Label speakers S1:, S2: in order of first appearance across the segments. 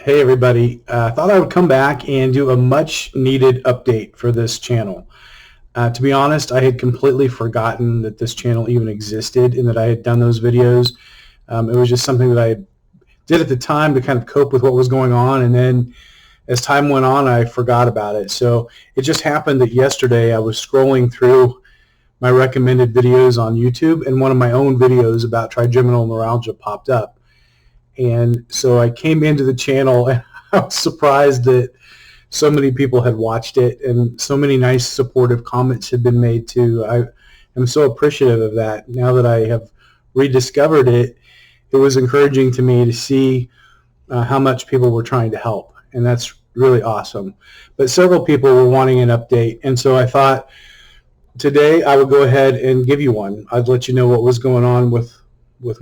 S1: Hey everybody, I thought I would come back and do a much needed update for this channel. To be honest, I had completely forgotten that this channel even existed and that I had done those videos. It was just something that I did at the time to kind of cope with what was going on, and then as time went on I forgot about it. So it just happened that yesterday I was scrolling through my recommended videos on YouTube and one of my own videos about trigeminal neuralgia popped up. And so I came into the channel and I was surprised that so many people had watched it and so many nice supportive comments had been made too. I am so appreciative of that. Now that I have rediscovered it, it was encouraging to me to see how much people were trying to help, and that's really awesome. But several people were wanting an update, and so I thought today I would go ahead and give you one. I'd let you know what was going on with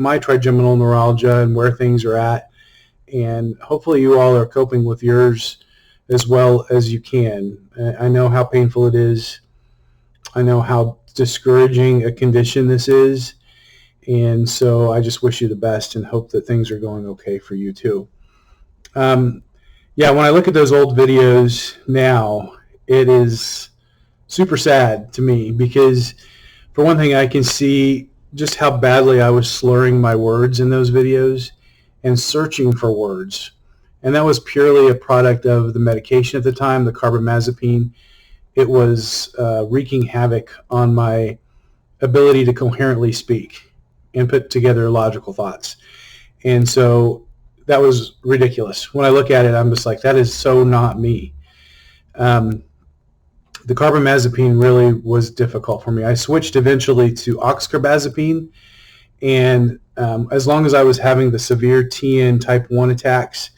S1: my trigeminal neuralgia and where things are at, and hopefully you all are coping with yours as well as you can. I know how painful it is. I know how discouraging a condition this is, and so I just wish you the best and hope that things are going okay for you too. Yeah, when I look at those old videos now, it is super sad to me because, for one thing, I can see just how badly I was slurring my words in those videos and searching for words. And that was purely a product of the medication at the time, the carbamazepine. It was wreaking havoc on my ability to coherently speak and put together logical thoughts. And so that was ridiculous. When I look at it, I'm just like, that is so not me. The carbamazepine really was difficult for me. I switched eventually to oxcarbazepine, and as long as I was having the severe TN type 1 attacks,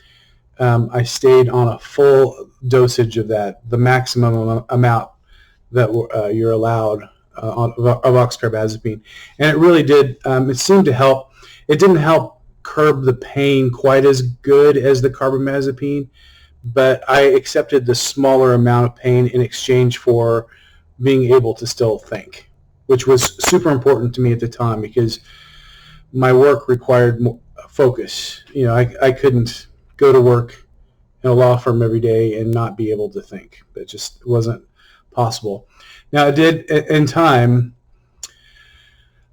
S1: I stayed on a full dosage of that, the maximum amount that you're allowed of oxcarbazepine. And it really did, it seemed to help. It didn't help curb the pain quite as good as the carbamazepine, but I accepted the smaller amount of pain in exchange for being able to still think, which was super important to me at the time because my work required more focus. You know, I couldn't go to work in a law firm every day and not be able to think. That just wasn't possible. Now, it did, in time,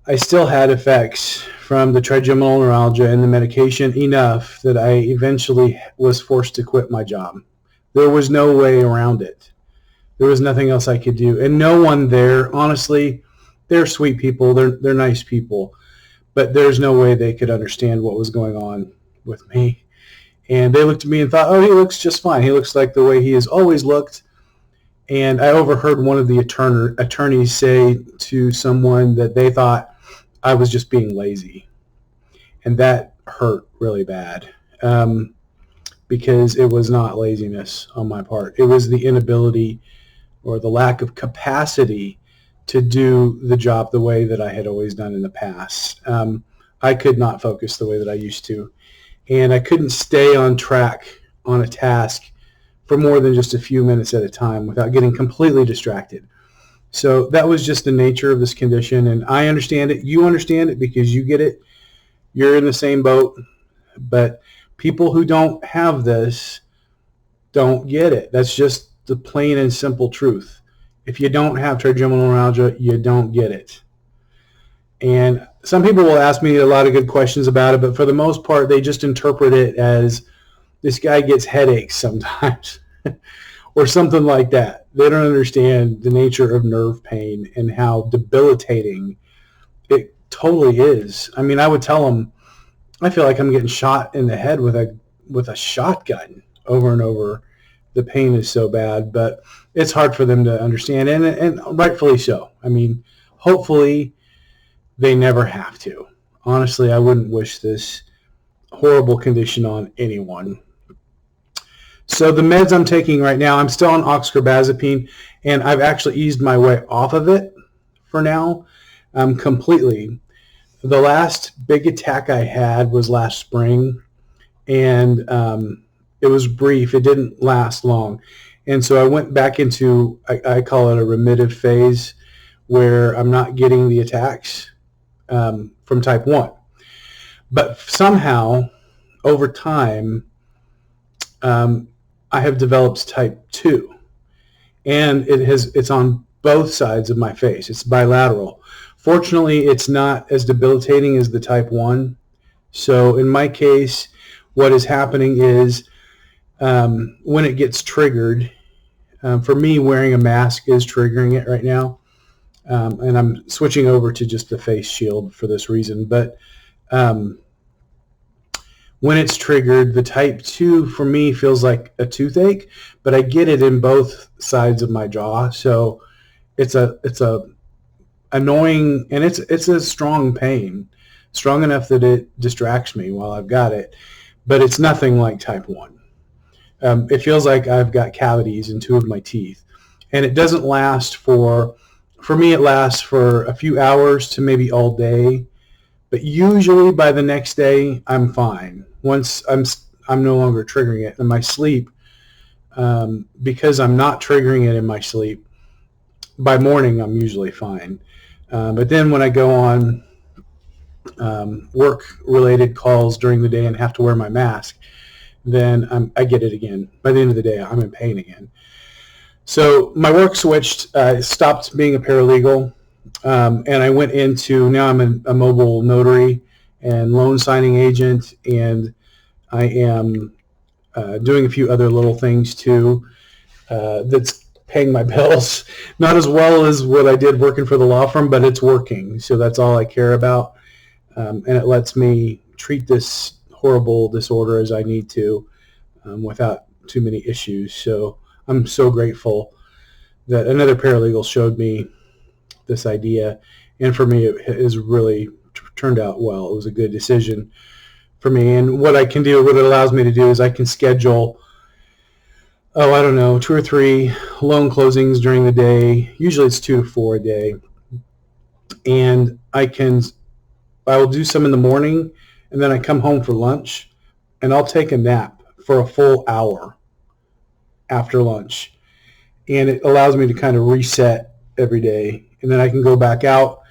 S1: I still had effects from the trigeminal neuralgia and the medication enough that I eventually was forced to quit my job. There was no way around it. There was nothing else I could do. And no one there, honestly, they're sweet people. They're nice people. But there's no way they could understand what was going on with me. And they looked at me and thought, oh, he looks just fine. He looks like the way he has always looked. And I overheard one of the attorneys say to someone that they thought I was just being lazy. And that hurt really bad because it was not laziness on my part. It was the inability or the lack of capacity to do the job the way that I had always done in the past. I could not focus the way that I used to. And I couldn't stay on track on a task for more than just a few minutes at a time without getting completely distracted. So that was just the nature of this condition, and I understand it. You understand it because you get it. You're in the same boat. But people who don't have this don't get it. That's just the plain and simple truth. If you don't have trigeminal neuralgia, you don't get it. And some people will ask me a lot of good questions about it, but for the most part, they just interpret it as this guy gets headaches sometimes or something like that. They don't understand the nature of nerve pain and how debilitating it totally is. I mean, I would tell them, I feel like I'm getting shot in the head with a shotgun over and over. The pain is so bad, but it's hard for them to understand, and rightfully so. I mean, hopefully they never have to. Honestly, I wouldn't wish this horrible condition on anyone. So the meds I'm taking right now, I'm still on oxcarbazepine, and I've actually eased my way off of it for now completely. The last big attack I had was last spring, and it was brief. It didn't last long. And so I went back into, I call it a remittive phase, where I'm not getting the attacks from type 1. But somehow, over time, I have developed type 2, and it's on both sides of my face. It's bilateral. Fortunately, it's not as debilitating as the type 1. So in my case, what is happening is when it gets triggered, for me, wearing a mask is triggering it right now. And I'm switching over to just the face shield for this reason. But when it's triggered, the type 2 for me feels like a toothache, but I get it in both sides of my jaw. So it's a annoying, and it's a strong pain, strong enough that it distracts me while I've got it, but it's nothing like type 1. It feels like I've got cavities in 2 of my teeth, and it doesn't last for me, it lasts for a few hours to maybe all day, but usually by the next day, I'm fine. Once I'm no longer triggering it in my sleep, because I'm not triggering it in my sleep, by morning I'm usually fine. But then when I go on work-related calls during the day and have to wear my mask, then I get it again. By the end of the day, I'm in pain again. So my work switched. I stopped being a paralegal, and I went into, now I'm a mobile notary and loan signing agent, and I am doing a few other little things too that's paying my bills. Not as well as what I did working for the law firm, but it's working. So that's all I care about. And it lets me treat this horrible disorder as I need to without too many issues. So I'm so grateful that another paralegal showed me this idea. And for me, it has really turned out well. It was a good decision for me. And what I can do, what it allows me to do is I can schedule, I don't know, 2 or 3 loan closings during the day. Usually it's 2 to 4 a day. And I will do some in the morning, and then I come home for lunch, and I'll take a nap for a full hour after lunch. And it allows me to kind of reset every day. And then I can go back out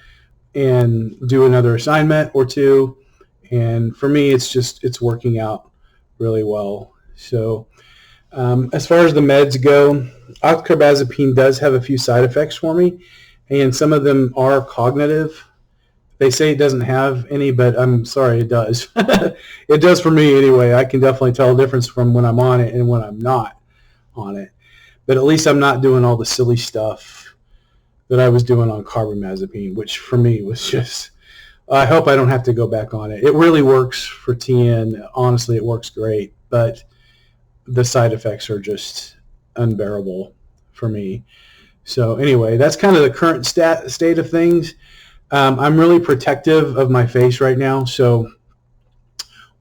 S1: and do another assignment or 2. And for me, it's working out really well. So as far as the meds go, oxcarbazepine does have a few side effects for me, and some of them are cognitive. They say it doesn't have any, but I'm sorry, it does. It does for me anyway. I can definitely tell a difference from when I'm on it and when I'm not on it. But at least I'm not doing all the silly stuff that I was doing on carbamazepine, which for me was just, I hope I don't have to go back on it. It really works for TN. Honestly, it works great, but the side effects are just unbearable for me. So anyway, that's kind of the current state of things. I'm really protective of my face right now. So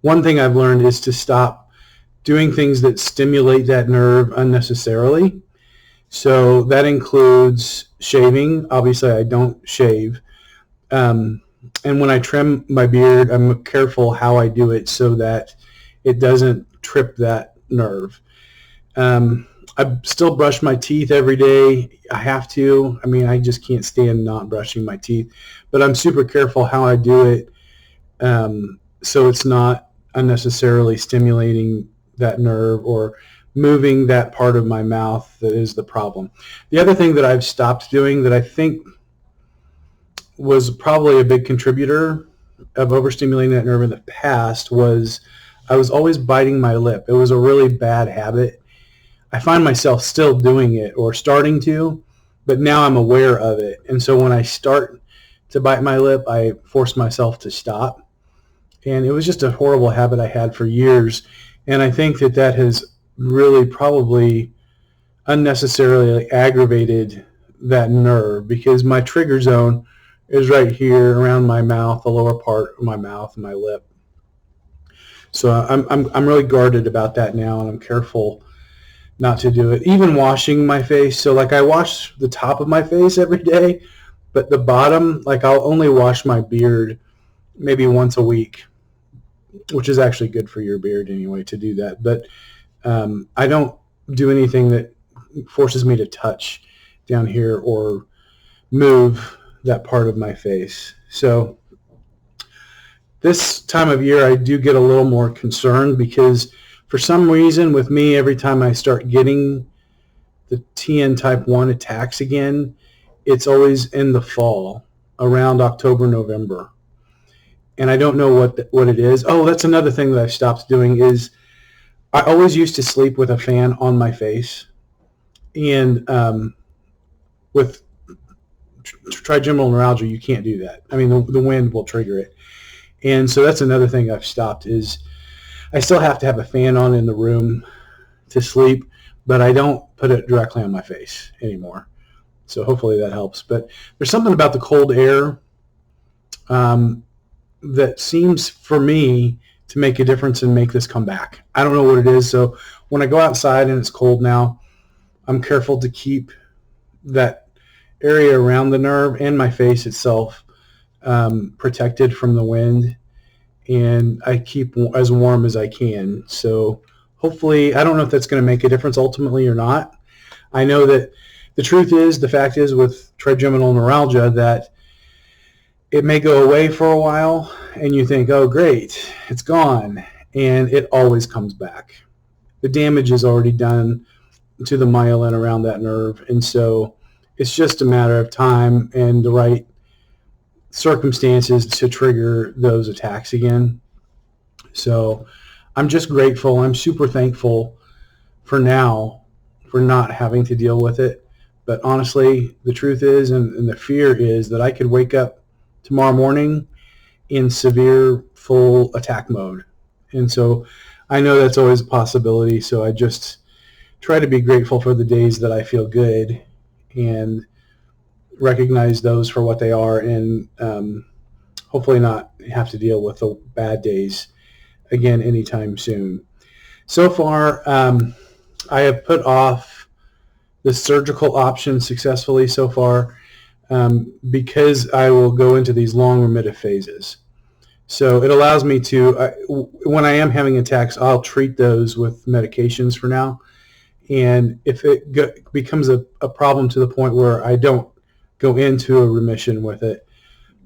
S1: one thing I've learned is to stop doing things that stimulate that nerve unnecessarily. So that includes shaving. Obviously, I don't shave. And when I trim my beard, I'm careful how I do it so that it doesn't trip that nerve. I still brush my teeth every day. I have to. I mean, I just can't stand not brushing my teeth. But I'm super careful how I do it, so it's not unnecessarily stimulating that nerve or moving that part of my mouth that is the problem. The other thing that I've stopped doing that I think was probably a big contributor of overstimulating that nerve in the past was I was always biting my lip. It was a really bad habit. I find myself still doing it or starting to, but now I'm aware of it. And so when I start to bite my lip, I force myself to stop. And it was just a horrible habit I had for years. And I think that has really probably unnecessarily aggravated that nerve because my trigger zone is right here around my mouth, the lower part of my mouth and my lip. So I'm really guarded about that now, and I'm careful not to do it. Even washing my face. So like I wash the top of my face every day, but the bottom, like I'll only wash my beard maybe once a week, which is actually good for your beard anyway to do that. But I don't do anything that forces me to touch down here or move that part of my face. So this time of year I do get a little more concerned because For some reason with me, every time I start getting the TN type 1 attacks again, it's always in the fall, around October, November. And I don't know what it is. Oh, that's another thing that I've stopped doing is I always used to sleep with a fan on my face. And with trigeminal neuralgia, you can't do that. I mean, the wind will trigger it. And so that's another thing I've stopped is I still have to have a fan on in the room to sleep, but I don't put it directly on my face anymore. So hopefully that helps. But there's something about the cold air that seems for me to make a difference and make this come back. I don't know what it is. So when I go outside and it's cold now, I'm careful to keep that area around the nerve and my face itself protected from the wind, and I keep as warm as I can. So hopefully, I don't know if that's going to make a difference ultimately or not. I know that the fact is with trigeminal neuralgia that it may go away for a while and you think, oh great, it's gone, and it always comes back. The damage is already done to the myelin around that nerve, and so it's just a matter of time and the right circumstances to trigger those attacks again. So I'm just grateful. I'm super thankful for now for not having to deal with it. But honestly, the truth is, and the fear is that I could wake up tomorrow morning in severe full attack mode. And so I know that's always a possibility. So I just try to be grateful for the days that I feel good and recognize those for what they are, and hopefully not have to deal with the bad days again anytime soon. So far, I have put off the surgical option successfully so far because I will go into these long remittive phases. So it allows me to, when I am having attacks, I'll treat those with medications for now. And if it becomes a problem to the point where I don't go into a remission with it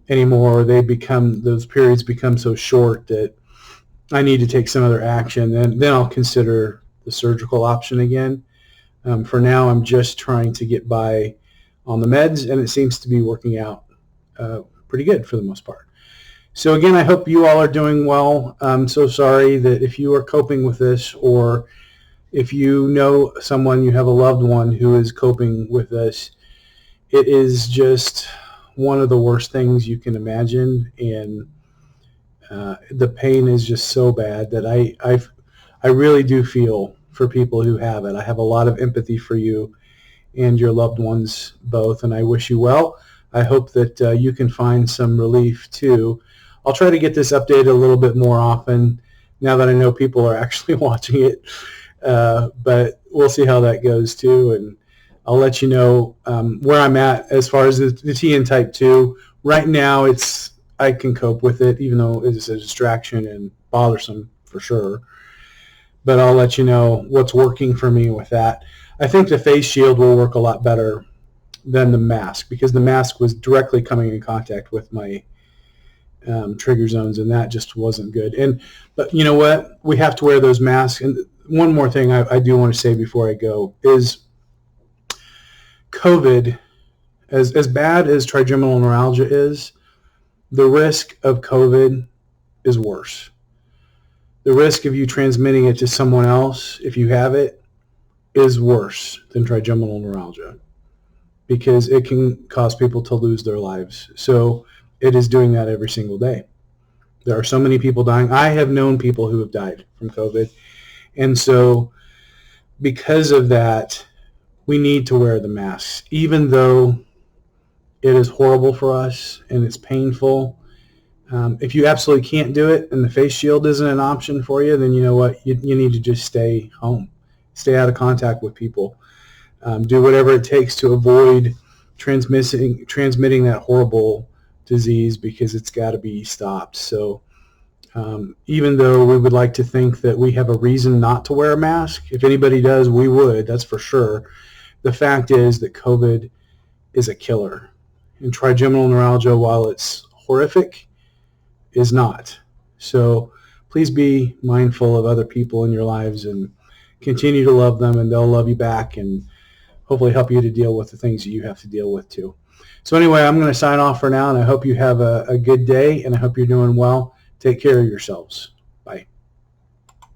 S1: anymore, those periods become so short that I need to take some other action, then I'll consider the surgical option again. For now, I'm just trying to get by on the meds, and it seems to be working out pretty good for the most part. So again, I hope you all are doing well. I'm so sorry that if you are coping with this, or if you know someone, you have a loved one who is coping with this, it is just one of the worst things you can imagine, and the pain is just so bad that I really do feel for people who have it. I have a lot of empathy for you and your loved ones both, and I wish you well. I hope that you can find some relief too. I'll try to get this updated a little bit more often now that I know people are actually watching it, but we'll see how that goes too, and I'll let you know where I'm at as far as the TN type 2. Right now, I can cope with it, even though it's a distraction and bothersome for sure. But I'll let you know what's working for me with that. I think the face shield will work a lot better than the mask, because the mask was directly coming in contact with my trigger zones, and that just wasn't good. But you know what? We have to wear those masks. And one more thing I do want to say before I go is COVID, as bad as trigeminal neuralgia is, the risk of COVID is worse. The risk of you transmitting it to someone else, if you have it, is worse than trigeminal neuralgia, because it can cause people to lose their lives. So it is doing that every single day. There are so many people dying. I have known people who have died from COVID. And so because of that, we need to wear the masks, even though it is horrible for us and it's painful. If you absolutely can't do it and the face shield isn't an option for you, then you know what? You need to just stay home. Stay out of contact with people. Do whatever it takes to avoid transmitting that horrible disease, because it's got to be stopped. So even though we would like to think that we have a reason not to wear a mask, if anybody does, we would, that's for sure. The fact is that COVID is a killer. And trigeminal neuralgia, while it's horrific, is not. So please be mindful of other people in your lives and continue to love them, and they'll love you back and hopefully help you to deal with the things that you have to deal with too. So anyway, I'm going to sign off for now, and I hope you have a good day, and I hope you're doing well. Take care of yourselves.